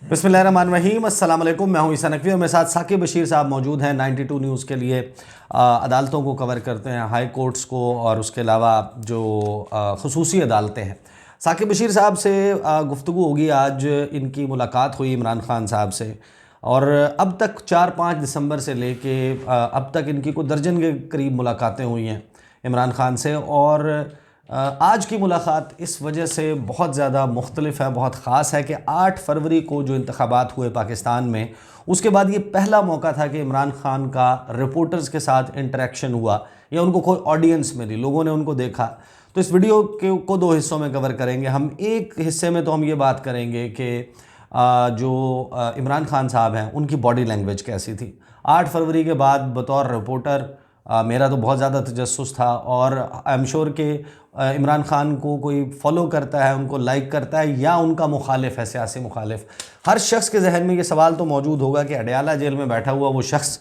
बिस्मिल्लाहिर्रहमानिर्रहीम, अस्सलाम वालेकुम। मैं हूं ईसा नकवी और मेरे साथ साकिब बशीर साहब मौजूद हैं। 92 न्यूज़ के लिए अदालतों को कवर करते हैं, हाई कोर्ट्स को, और उसके अलावा जो खसूसी अदालतें हैं। साकिब बशीर साहब से गुफ्तगू होगी आज। इनकी मुलाकात हुई इमरान खान साहब से, और अब तक 4-5 दिसंबर से लेके अब तक इनकी कोई दर्जन के करीब मुलाकातें हुई हैं इमरान खान से। और आज की मुलाकात इस वजह से बहुत ज़्यादा मुख्तलिफ है, बहुत ख़ास है कि 8 फरवरी को जो इंतखाबात हुए पाकिस्तान में, उसके बाद ये पहला मौका था कि इमरान खान का रिपोर्टर्स के साथ इंटरेक्शन हुआ या उनको कोई ऑडियंस मिली, लोगों ने उनको देखा। तो इस वीडियो को 2 हिस्सों में कवर करेंगे हम। एक हिस्से में तो हम ये बात करेंगे कि जो इमरान खान साहब हैं उनकी बॉडी लैंग्वेज कैसी थी 8 फरवरी के बाद। बतौर रिपोर्टर मेरा तो बहुत ज़्यादा तजस्सुस था, और आई एम श्योर कि इमरान खान को कोई फॉलो करता है, उनको लाइक करता है या उनका मुखालिफ है, सियासी मुखालिफ। हर शख्स के जहन में ये सवाल तो मौजूद होगा कि अडयाला जेल में बैठा हुआ वो शख्स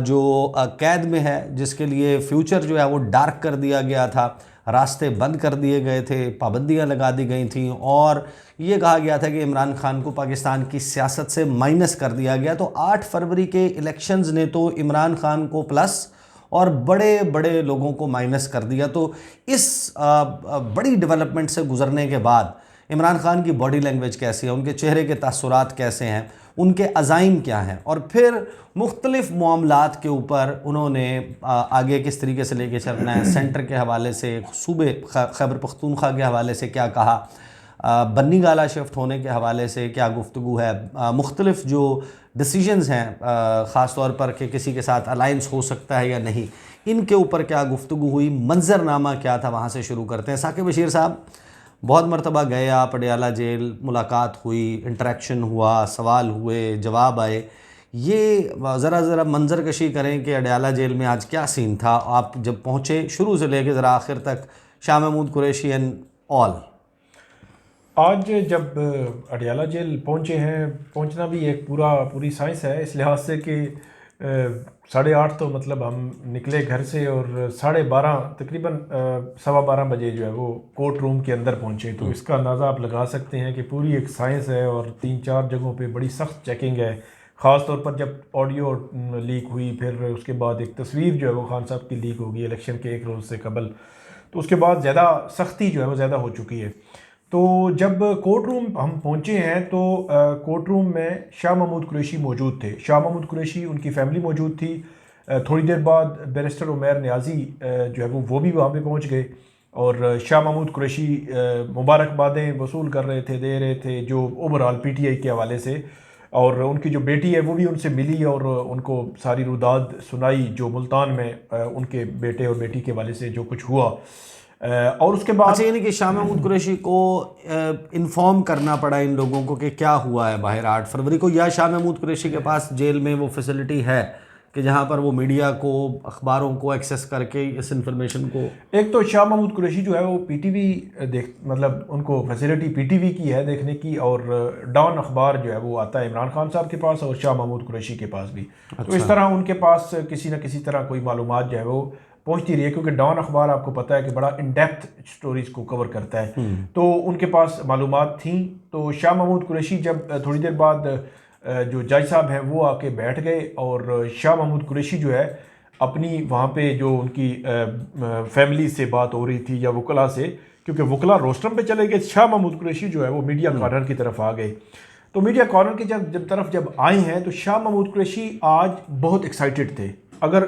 जो कैद में है, जिसके लिए फ्यूचर जो है वो डार्क कर दिया गया था, रास्ते बंद कर दिए गए थे, पाबंदियां लगा दी गई थी, और ये कहा गया था कि इमरान खान को पाकिस्तान की सियासत से माइनस कर दिया गया। तो 8 फरवरी के इलेक्शंस ने तो इमरान खान को प्लस और बड़े बड़े लोगों को माइनस कर दिया। तो इस बड़ी डेवलपमेंट से गुजरने के बाद इमरान खान की बॉडी लैंग्वेज कैसी है, उनके चेहरे के तासुरात कैसे हैं, उनके अज़ाइम क्या हैं, और फिर मुख्तलिफ़ मामलात के ऊपर उन्होंने आगे किस तरीके से लेके चलना है, सेंटर के हवाले से, सूबे खैबर पख्तूनख्वा के हवाले से क्या कहा, बन्नी गाला शिफ्ट होने के हवाले से क्या गुफ्तगू है, मुख्तलिफ़ जो डिसीजंस हैं ख़ास तौर पर कि किसी के साथ अलाइंस हो सकता है या नहीं, इनके ऊपर क्या गुफ्तगू हुई, मंजरनामा क्या था, वहाँ से शुरू करते हैं। साकिब बशीर साहब, बहुत मरतबा गए आप अडयाला जेल, मुलाकात हुई, इंटरेक्शन हुआ, सवाल हुए, जवाब आए। ये ज़रा मंजर कशी करें कि अडयाला जेल में आज क्या सीन था, आप जब पहुँचे शुरू से लेकर ज़रा आखिर तक, शाह महमूद कुरैशी एंड ऑल। आज जब अडयाला जेल पहुंचे हैं, पहुंचना भी एक पूरी साइंस है, इस लिहाज से कि 8:30 तो मतलब हम निकले घर से, और 12:30 तकरीबन 12:15 बजे जो है वो कोर्ट रूम के अंदर पहुंचे। तो इसका अंदाज़ा आप लगा सकते हैं कि पूरी एक साइंस है, और 3-4 जगहों पे बड़ी सख्त चेकिंग है। ख़ास तौर पर जब ऑडियो लीक हुई, फिर उसके बाद एक तस्वीर जो है वो खान साहब की लीक होगी इलेक्शन के 1 रोज़ से कबल, तो उसके बाद ज़्यादा सख्ती जो है वो ज़्यादा हो चुकी है। तो जब कोर्ट रूम हम पहुंचे हैं तो कोर्ट रूम में शाह महमूद कुरैशी मौजूद थे। शाह महमूद कुरैशी, उनकी फैमिली मौजूद थी। थोड़ी देर बाद बैरिस्टर उमैर नियाज़ी जो है वो भी वहाँ पे पहुंच गए, और शाह महमूद कुरैशी मुबारकबादें वसूल कर रहे थे, दे रहे थे जो ओवरऑल PTI के हवाले से। और उनकी जो बेटी है वो भी उनसे मिली और उनको सारी रुदाद सुनाई जो मुल्तान में उनके बेटे और बेटी के हवाले से जो कुछ हुआ। और उसके बाद अच्छा, यानी कि शाह महमूद कुरैशी को इन्फॉर्म करना पड़ा इन लोगों को कि क्या हुआ है बाहर 8 फरवरी को, या शाह महमूद कुरैशी के पास जेल में वो फैसिलिटी है कि जहां पर वो मीडिया को, अखबारों को एक्सेस करके इस इंफॉर्मेशन को। एक तो शाह महमूद कुरैशी जो है वो PTV मतलब उनको फैसिलिटी PTV की है देखने की, और डॉन अखबार जो है वो आता है इमरान खान साहब के पास और शाह महमूद कुरैशी के पास भी। अच्छा। तो इस तरह उनके पास किसी न किसी तरह कोई मालूमात जो है वो पहुंचती रही है, क्योंकि डॉन अखबार आपको पता है कि बड़ा इन डेप्थ स्टोरीज को कवर करता है, तो उनके पास मालूमात थी। तो शाह महमूद कुरैशी जब थोड़ी देर बाद जो जज साहब हैं वो आके बैठ गए, और शाह महमूद कुरैशी जो है अपनी वहाँ पे जो उनकी फैमिली से बात हो रही थी या वकला से, क्योंकि वकला रोस्टरम पे चले गए, शाह महमूद कुरैशी जो है वो मीडिया कॉर्नर की तरफ आ गए। तो मीडिया कॉर्नर की जब आए हैं तो शाह महमूद कुरैशी आज बहुत एक्साइटेड थे। अगर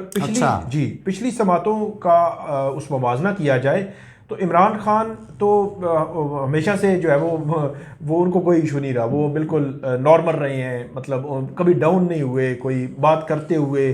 पिछली समातों का उस मवाजना किया जाए तो इमरान खान तो हमेशा से जो है वो उनको कोई इशू नहीं रहा, वो बिल्कुल नॉर्मल रहे हैं, मतलब कभी डाउन नहीं हुए कोई बात करते हुए,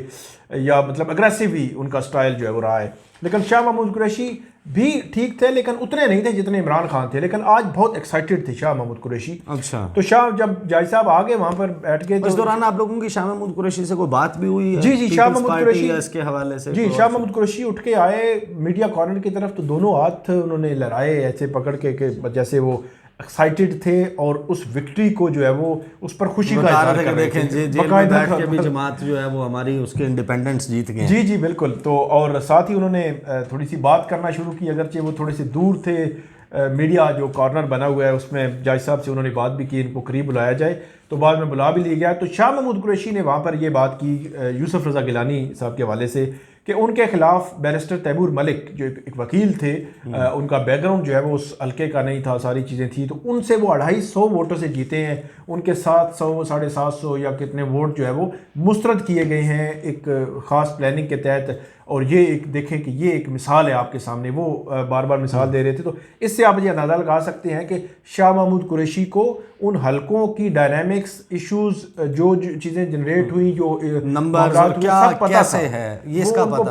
या मतलब अग्रेसिव ही उनका स्टाइल जो है वो रहा है। लेकिन शाह महमूद कुरैशी भी ठीक थे, लेकिन उतने नहीं थे जितने इमरान खान थे, लेकिन आज बहुत एक्साइटेड थे शाह महमूद कुरैशी। अच्छा। तो शाह जब जज साहब आ गए वहाँ पर बैठ के, तो इस दौरान आप लोगों की शाह महमूद कुरैशी से कोई बात भी हुई है? जी, शाह महमूद कुरैशी इसके हवाले से जी, शाह महमूद कुरैशी उठ के आए मीडिया कॉर्नर की तरफ, तो दोनों हाथ उन्होंने लहराए ऐसे पकड़ के जैसे वो एक्साइटेड थे, और उस विक्ट्री को जो है वो उस पर खुशी का इज़हार कर रहे थे। जेल में बैठ के भी जमात जो है वो हमारी उसके इंडिपेंडेंस जीत गए। जी बिल्कुल। तो और साथ ही उन्होंने थोड़ी सी बात करना शुरू की, अगरचे वो थोड़े से दूर थे मीडिया जो कॉर्नर बना हुआ है उसमें जज साहब से उन्होंने बात भी की, इनको करीब बुलाया जाए, तो बाद में बुला भी लिया गया। तो शाह महमूद कुरैशी ने वहाँ पर ये बात की यूसुफ रज़ा गिलानी साहब के हवाले से कि उनके खिलाफ बैरिस्टर तैमूर मलिक जो एक वकील थे, उनका बैकग्राउंड जो है वो उस हल्के का नहीं था, सारी चीज़ें थी, तो उनसे वो 250 वोटों से जीते हैं। उनके 700 750 या कितने वोट जो है वो मुस्तरद किए गए हैं एक ख़ास प्लानिंग के तहत। और ये एक देखें कि ये एक मिसाल है आपके सामने, वो बार बार मिसाल दे रहे थे। तो इससे आप ये अंदाज़ा लगा सकते हैं कि शाह महमूद कुरैशी को उन हलकों की डायनामिक्स, इश्यूज़, जो चीज़ें जनरेट हुई, जो नंबर क्या कैसे है, ये इसका उनको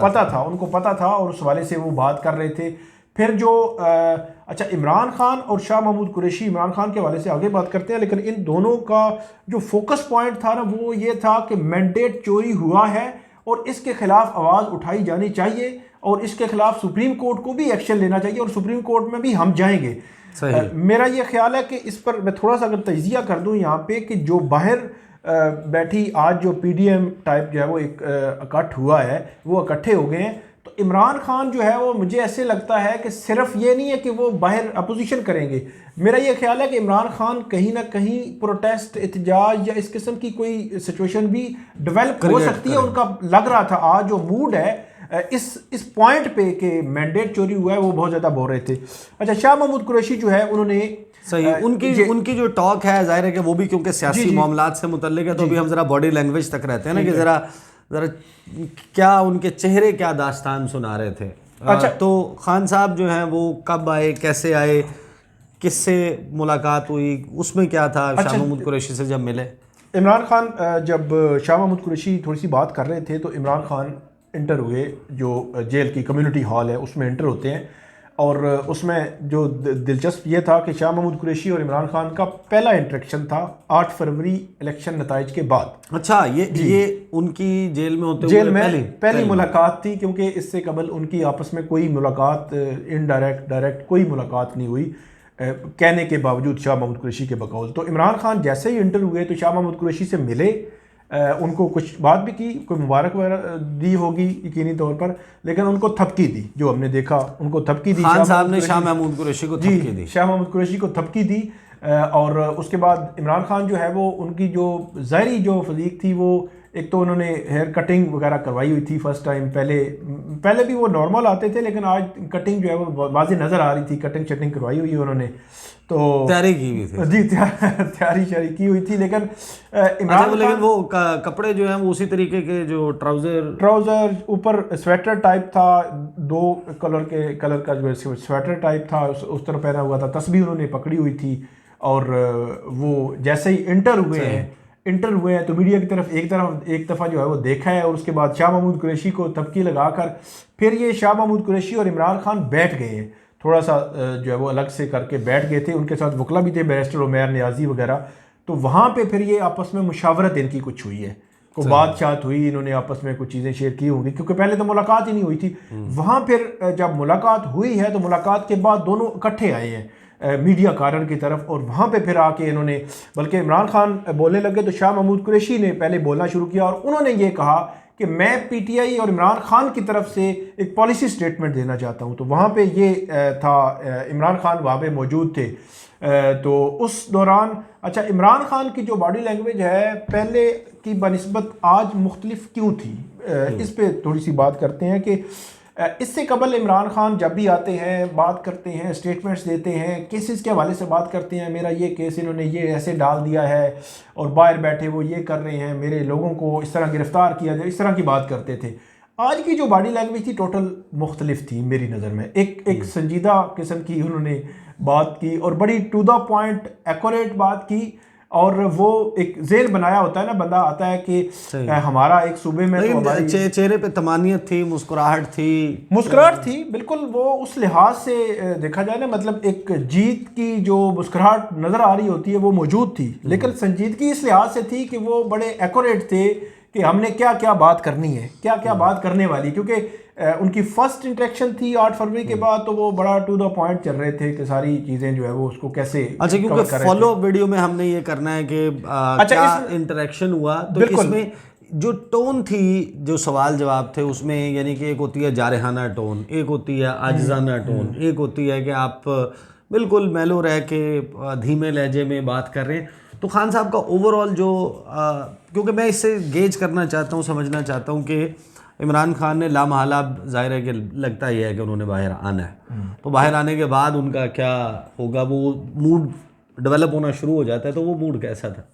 पता था और उस हवाले से वो बात कर रहे थे। फिर जो अच्छा, इमरान खान और शाह महमूद कुरैशी, इमरान खान के हवाले से आगे बात करते हैं, लेकिन इन दोनों का जो फोकस पॉइंट था ना वो ये था कि मैंडेट चोरी हुआ है और इसके खिलाफ आवाज़ उठाई जानी चाहिए और इसके खिलाफ सुप्रीम कोर्ट को भी एक्शन लेना चाहिए और सुप्रीम कोर्ट में भी हम जाएंगे। मेरा ये ख्याल है कि इस पर मैं थोड़ा सा अगर तजिया कर दूं यहाँ पे कि जो बाहर बैठी आज जो पीडीएम टाइप जो है वो एक इकट्ठ हुआ है, वो इकट्ठे हो गए हैं। तो इमरान खान जो है वो मुझे ऐसे लगता है कि सिर्फ ये नहीं है कि वो बाहर अपोजिशन करेंगे। मेरा ये ख्याल है कि इमरान खान कहीं ना कहीं प्रोटेस्ट, एहतजाज या इस किस्म की कोई सिचुएशन भी डेवलप हो सकती है। उनका लग रहा था आज जो मूड है इस पॉइंट पे कि मैंडेट चोरी हुआ है, वो बहुत ज़्यादा बोल रहे थे। अच्छा, शाह महमूद कुरैशी जो है उन्होंने सही उनकी जो टॉक है, जाहिर है कि वो भी क्योंकि सियासी मामलात से मुतल्लिक है, तो अभी हम ज़रा बॉडी लैंग्वेज तक रहते हैं ना कि ज़रा क्या उनके चेहरे क्या दास्तान सुना रहे थे। अच्छा, तो खान साहब जो हैं वो कब आए, कैसे आए, किससे मुलाकात हुई, उसमें क्या था? शाह महमूद कुरैशी से जब मिले, इमरान खान जब शाह महमूद कुरैशी थोड़ी सी बात कर रहे थे तो इमरान खान इंटर हुए, जो जेल की कम्युनिटी हॉल है उसमें इंटर होते हैं। और उसमें जो दिलचस्प ये था कि शाह महमूद कुरैशी और इमरान खान का पहला इंटरेक्शन था 8 फरवरी इलेक्शन नताइज के बाद। अच्छा, ये उनकी जेल में होते जेल में पहली मुलाकात थी, क्योंकि इससे कबल उनकी आपस में कोई मुलाकात, इनडायरेक्ट डायरेक्ट कोई मुलाकात नहीं हुई कहने के बावजूद शाह महमूद कुरैशी के बकौल। तो इमरान खान जैसे ही इंटर हुए तो शाह महमूद कुरैशी से मिले, उनको कुछ बात भी की, कोई मुबारक वगैरह दी होगी यकीनी तौर पर, लेकिन उनको थपकी दी, जो हमने देखा उनको थपकी दी। खान साहब ने शाह महमूद कुरैशी को थपकी दी, शाह महमूद कुरैशी को थपकी दी। और उसके बाद इमरान खान जो है वो उनकी जो ज़ाहिरी जो फजीक थी, वो एक तो उन्होंने हेयर कटिंग वगैरह करवाई हुई थी फर्स्ट टाइम। पहले भी वो नॉर्मल आते थे, लेकिन आज कटिंग जो है वो वाज़ेह नज़र आ रही थी, कटिंग शटिंग करवाई हुई है उन्होंने, तो तैयारी की हुई थी जी, तैयारी शारी की हुई थी। लेकिन इमरान लेकिन वो कपड़े जो हैं वो उसी तरीके के, जो ट्राउज़र ऊपर स्वेटर टाइप था, 2 कलर का जो स्वेटर टाइप था उस तरह पहना हुआ था, तस्बीह उन्होंने पकड़ी हुई थी। और वो जैसे ही इंटर हुए हैं तो मीडिया की तरफ एक दफ़ा जो है वो देखा है, और उसके बाद शाह महमूद कुरैशी को तबकी लगाकर फिर ये शाह महमूद कुरैशी और इमरान खान बैठ गए हैं, थोड़ा सा जो है वो अलग से करके बैठ गए थे। उनके साथ वकला भी थे, बैरिस्टर उमैर नियाजी वगैरह। तो वहाँ पे फिर ये आपस में मुशावरत इनकी कुछ हुई है, कोई बातचीत हुई, इन्होंने आपस में कुछ चीज़ें शेयर की होंगी, क्योंकि पहले तो मुलाकात ही नहीं हुई थी। वहाँ फिर जब मुलाकात हुई है तो मुलाकात के बाद दोनों इकट्ठे आए हैं मीडिया कारण की तरफ, और वहाँ पे फिर आके इन्होंने, बल्कि इमरान खान बोलने लगे तो शाह महमूद कुरैशी ने पहले बोलना शुरू किया, और उन्होंने ये कहा कि मैं पीटीआई और इमरान खान की तरफ से एक पॉलिसी स्टेटमेंट देना चाहता हूँ। तो वहाँ पे ये था, इमरान खान वहाँ पे मौजूद थे। तो उस दौरान अच्छा, इमरान खान की जो बॉडी लैंग्वेज है पहले की बनिस्बत आज मुख्तलिफ क्यों थी, इस पर थोड़ी सी बात करते हैं कि इससे कबल इमरान खान जब भी आते हैं, बात करते हैं, स्टेटमेंट्स देते हैं, केसेस के हवाले से बात करते हैं, मेरा ये केस इन्होंने ये ऐसे डाल दिया है और बाहर बैठे वो ये कर रहे हैं, मेरे लोगों को इस तरह गिरफ्तार किया जाए, इस तरह की बात करते थे। आज की जो बॉडी लैंग्वेज थी टोटल मुख्तलिफ थी मेरी नज़र में। एक संजीदा किस्म की उन्होंने बात की और बड़ी टू द पॉइंट एक्यूरेट बात की, और वो एक जेल बनाया होता है ना, बंदा आता है कि हमारा एक सूबे में तो हमारी चेहरे पे तमानियत थी, मुस्कुराहट थी बिल्कुल। वो उस लिहाज से देखा जाए ना, मतलब एक जीत की जो मुस्कुराहट नज़र आ रही होती है वो मौजूद थी, लेकिन संजीदगी इस लिहाज से थी कि वो बड़े एक्यूरेट थे कि हमने क्या क्या बात करनी है, क्या क्या बात करने वाली, क्योंकि उनकी फर्स्ट इंटरेक्शन थी 8 फरवरी के बाद, तो वो बड़ा टू द पॉइंट चल रहे थे कि सारी चीज़ें जो है वो उसको कैसे। अच्छा, क्योंकि फॉलो वीडियो में हमने ये करना है कि क्या इंटरेक्शन हुआ, तो इसमें जो टोन थी, जो सवाल जवाब थे उसमें, यानी कि एक होती है जारहाना टोन, एक होती है आजिज़ाना टोन, एक होती है कि आप बिल्कुल मेलो रह के धीमे लहजे में बात कर रहे हैं। तो खान साहब का ओवरऑल जो क्योंकि मैं इससे गेज करना चाहता हूँ, समझना चाहता हूँ कि इमरान खान ने लामहला, जाहिर है कि लगता ही है कि उन्होंने बाहर आना है, तो बाहर आने के बाद उनका क्या होगा, वो मूड डेवलप होना शुरू हो जाता है, तो वो मूड कैसा था?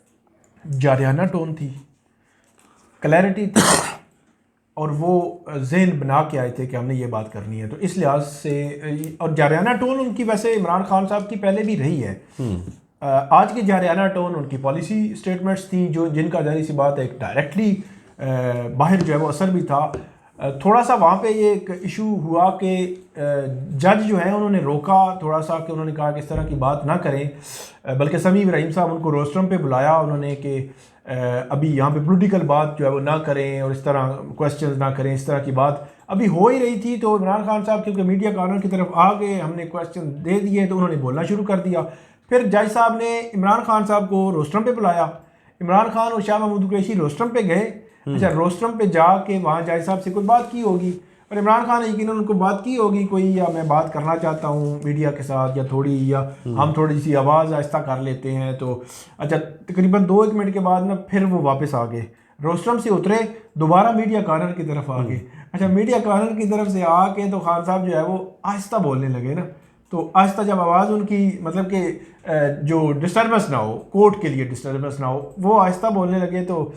जारियाना टोन थी, क्लैरिटी थी, और वो जहन बना के आए थे कि हमने ये बात करनी है। तो इस लिहाज से, और जारियाना टोन उनकी वैसे इमरान खान साहब की पहले भी रही है। आज की जारियाना टोन उनकी पॉलिसी स्टेटमेंट्स थी, जो जिनका जाहिर सी बात है एक डायरेक्टली बाहर जो है वो असर भी था। थोड़ा सा वहाँ पे ये एक इशू हुआ कि जज जो है उन्होंने रोका थोड़ा सा, कि उन्होंने कहा कि इस तरह की बात ना करें, बल्कि समी इब्राहिम साहब उनको रोस्टरम पे बुलाया उन्होंने कि अभी यहाँ पे पॉलिटिकल बात जो है वो ना करें और इस तरह क्वेश्चंस ना करें, इस तरह की बात अभी हो ही रही थी। तो इमरान खान साहब क्योंकि मीडिया कॉर्नर की तरफ आ गए, हमने क्वेश्चन दे दिए, तो उन्होंने बोलना शुरू कर दिया। फिर जज साहब ने इमरान खान साहब को रोस्टरम पे बुलाया, इमरान खान और शाह महमूद कुरैशी रोस्टरम पे गए। अच्छा, रोस्टरम पे जाके वहाँ जज साहब से कोई बात की होगी, और इमरान खान ने यकीनन उनको बात की होगी कोई, या मैं बात करना चाहता हूँ मीडिया के साथ, या थोड़ी, या हम थोड़ी सी आवाज़ आहिस्ता कर लेते हैं। तो अच्छा, तकरीबन 2-1 मिनट के बाद ना फिर वो वापस आ गए, रोस्टरम से उतरे, दोबारा मीडिया कॉर्नर की तरफ आ गए। अच्छा, मीडिया कॉर्नर की तरफ से आके तो खान साहब जो है वो आहिस्ता बोलने लगे ना, तो आहिस्ता जब आवाज़ उनकी, मतलब कि जो डिस्टर्बेंस ना हो, कोर्ट के लिए डिस्टर्बेंस ना हो, वो आहिस्ता बोलने लगे। तो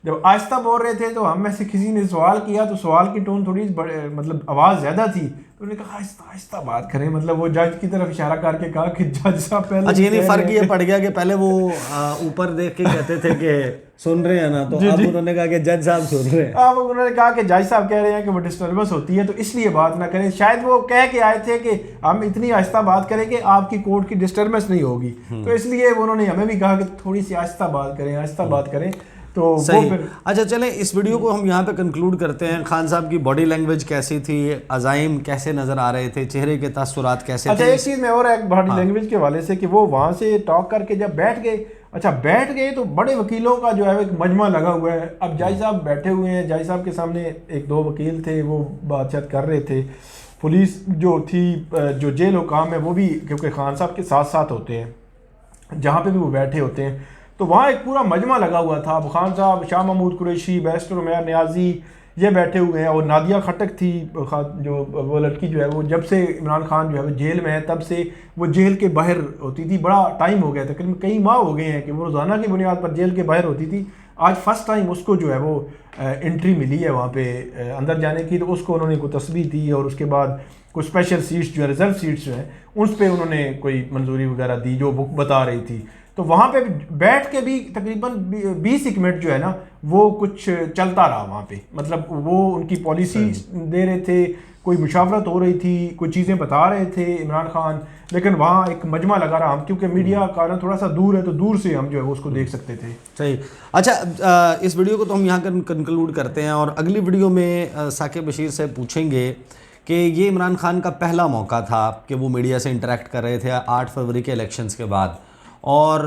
जब आहिस्ता बोल रहे थे तो हम में से किसी ने सवाल किया, तो सवाल की टोन थोड़ी मतलब आवाज़ ज़्यादा थी, तो उन्होंने कहा आहिस्ता आहिस्ता बात करें, मतलब वो जज की तरफ इशारा करके कहा कि जज साहब पहले। अच्छा, ये नहीं फ़र्क ये पड़ गया कि पहले वो ऊपर देख के कहते थे कि सुन रहे हैं ना, तो अब उन्होंने कहा कि जज साहब सुन रहे हैं। अब उन्होंने कहा कि जज साहब कह रहे हैं कि वो डिस्टर्बेंस होती है, तो इसलिए बात ना करें। शायद वो कह के आए थे कि हम इतनी आहिस्ता बात करेंगे आपकी कोर्ट की डिस्टर्बेंस नहीं होगी, तो इसलिए उन्होंने हमें भी कहा कि थोड़ी सी आहिस्ता बात करें, आहिस्ता बात करें। तो वो फिर अच्छा, चलें इस वीडियो को हम यहाँ पे कंक्लूड करते हैं। खान साहब की बॉडी लैंग्वेज कैसी थी, अज़ाइम कैसे नज़र आ रहे थे, चेहरे के तासुरात कैसे थे? अच्छा, एक चीज़ मैं और एक बॉडी लैंग्वेज के हवाले से, कि वो वहाँ से टॉक करके जब बैठ गए, अच्छा बैठ गए, तो बड़े वकीलों का जो है एक मजमा लगा हुआ है। अब जज साहब बैठे हुए हैं, जज साहब के सामने 1-2 वकील थे, वो बातचीत कर रहे थे। पुलिस जो थी, जो जेल हुकाम है, वो भी क्योंकि खान साहब के साथ साथ होते हैं, जहाँ पे भी वो बैठे होते हैं, तो वहाँ एक पूरा मजमा लगा हुआ था। अब खान साहब, शाह महमूद कुरैशी, बैरिस्टर उमैर नियाज़ी, ये बैठे हुए हैं, और नादिया खटक थी जो वो लड़की जो है वो, जब से इमरान खान जो है वो जेल में है तब से वो जेल के बाहर होती थी। बड़ा टाइम हो गया, तकरीबन कई माह हो गए हैं कि वो रोज़ाना की बुनियाद पर जेल के बाहर होती थी। आज फर्स्ट टाइम उसको जो है वो एंट्री मिली है वहाँ पे अंदर जाने की, तो उसको उन्होंने कोई तस्वीर दी, और उसके बाद कुछ स्पेशल सीट्स जो है, रिजर्व सीट्स जो हैं, उस पर उन्होंने कोई मंजूरी वगैरह दी, जो बुक बता रही थी। तो वहाँ पे बैठ के भी तकरीबन 20 मिनट जो है ना वो कुछ चलता रहा वहाँ पे, मतलब वो उनकी पॉलिसी दे रहे थे, कोई मुशावरत हो रही थी, कुछ चीज़ें बता रहे थे इमरान खान, लेकिन वहाँ एक मजमा लगा रहा। हम क्योंकि मीडिया का ना थोड़ा सा दूर है, तो दूर से हम जो है उसको देख सकते थे। सही। अच्छा, इस वीडियो को तो हम यहाँ कंक्लूड करते हैं, और अगली वीडियो में साकिब बशीर से पूछेंगे कि ये इमरान खान का पहला मौका था कि वो मीडिया से इंटरेक्ट कर रहे थे 8 फरवरी के इलेक्शंस के बाद, और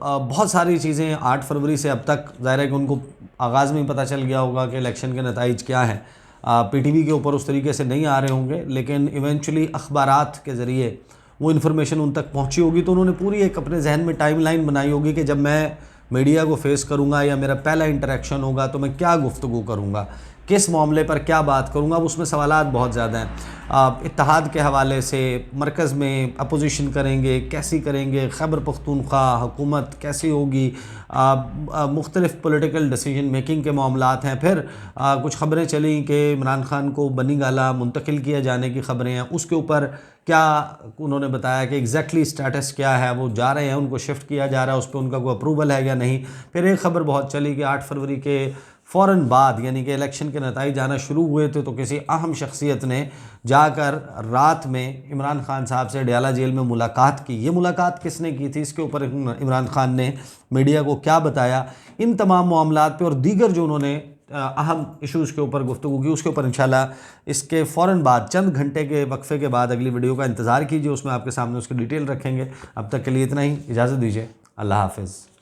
बहुत सारी चीज़ें 8 फरवरी से अब तक ज़ाहिर है कि उनको आगाज़ में ही पता चल गया होगा कि इलेक्शन के नताइज क्या हैं। पीटीवी के ऊपर उस तरीके से नहीं आ रहे होंगे, लेकिन इवेंचुअली अखबारात के ज़रिए वो इन्फॉर्मेशन उन तक पहुंची होगी, तो उन्होंने पूरी एक अपने जहन में टाइमलाइन बनाई होगी कि जब मैं मीडिया को फेस करूंगा या मेरा पहला इंटरेक्शन होगा तो मैं क्या गुफ्तगू करूंगा, किस मामले पर क्या बात करूंगा। अब उसमें सवालात बहुत ज़्यादा हैं, इत्तेहाद के हवाले से, मरकज़ में अपोजिशन करेंगे कैसी करेंगे, खैबर पख्तूनख्वा हुकूमत कैसी होगी, मुख्तलिफ़ पॉलिटिकल डिसीजन मेकिंग के मामलात हैं। फिर कुछ ख़बरें चली कि इमरान खान को बनी गाला मुंतकिल किया जाने की ख़बरें हैं, उसके ऊपर क्या उन्होंने बताया कि एग्जैक्टली स्टेटस क्या है, वो जा रहे हैं, उनको शिफ्ट किया जा रहा है, उस पर उनका कोई अप्रूवल है या नहीं। फिर एक ख़बर बहुत चली कि 8 फरवरी के फ़ौरन बाद, यानी कि इलेक्शन के नताइज आना शुरू हुए थे, तो किसी अहम शख्सियत ने जाकर रात में इमरान खान साहब से अडयाला जेल में मुलाकात की। ये मुलाकात किसने की थी, इसके ऊपर इमरान खान ने मीडिया को क्या बताया, इन तमाम मामलात पे और दीगर जो उन्होंने अहम इश्यूज़ के ऊपर गुफ्तगू की, उसके ऊपर इंशाल्लाह इसके फ़ौरन बाद, चंद घंटे के वक्फे के बाद अगली वीडियो का इंतज़ार कीजिए, उसमें आपके सामने उसकी डिटेल रखेंगे। अब तक के लिए इतना ही, इजाज़त दीजिए, अल्लाह हाफ़िज़।